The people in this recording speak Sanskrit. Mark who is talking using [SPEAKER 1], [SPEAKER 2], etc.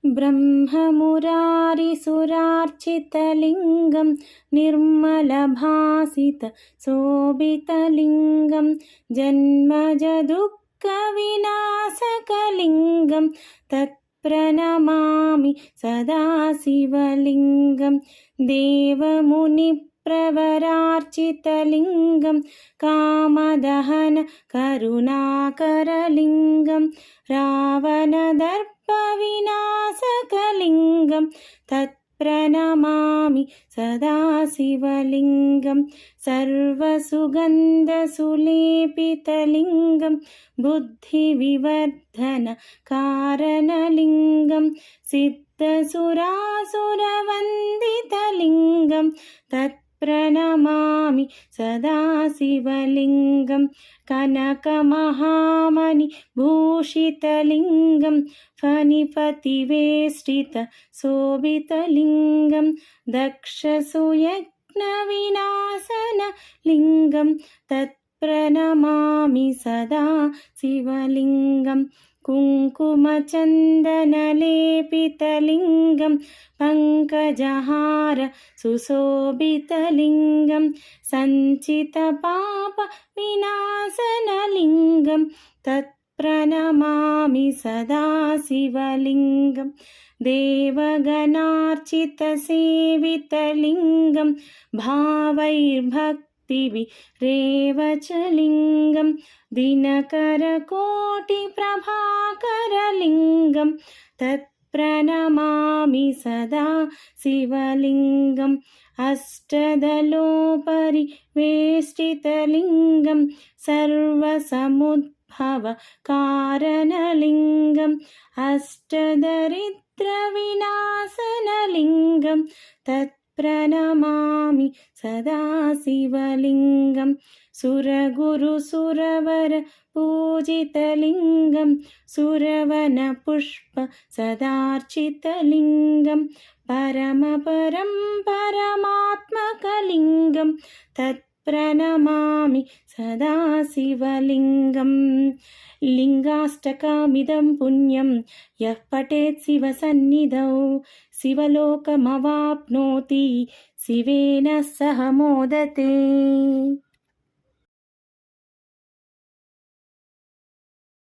[SPEAKER 1] ब्रह्ममुरारिसुरार्चितलिङ्गं निर्मलभासितशोभितलिङ्गं जन्मजदुःखविनाशकलिङ्गं तत्प्रणमामि सदा शिवलिङ्गं देवमुनिप्रवरार्चितलिङ्गं कामदहन करुणाकरलिङ्गं रावणदर्पविनाशकलिङ्गं तत्प्रणमामि सदा शिवलिङ्गं सर्वसुगन्धसुलेपितलिङ्गं बुद्धिविवर्धनकारणलिङ्गं सिद्धसुरासुरवन्दितलिङ्गं तत्प्रणमामि सदा शिवलिङ्गं कनकमहामणिभूषितलिङ्गं फणिपतिवेष्टितशोभितलिङ्गं दक्षसुयज्ञविनाशनलिङ्गं तत्प्रणमामि सदा शिवलिङ्गं कुङ्कुमचन्दनलेपितलिङ्गं पङ्कजहार सुशोभितलिङ्गं सञ्चितपापविनाशनलिङ्गं तत्प्रणमामि सदा शिवलिङ्गं देवगणार्चितसेवितलिङ्गं भावैर्भक्तिभिरेव च लिङ्गं दिनकरकोटिप्रभाकरलिङ्गं तत्प्रणमामि सदा शिवलिङ्गम् अष्टदलोपरिवेष्टितलिङ्गं सर्वसमुद्भवकारणलिङ्गम् अष्टदरिद्रविनाशनलिङ्गं तत्प्रणमामि सदा शिवलिङ्गं सुरगुरुसुरवरपूजितलिङ्गं सुरवनपुष्प सदार्चितलिङ्गं परमपरं परमात्मकलिङ्गं तत्प्रणमामि सदा शिवलिङ्गं लिङ्गाष्टकमिदं पुण्यं यः पठेत् शिवसन्निधौ शिवलोकमवाप्नोति शिवेन सह मोदते।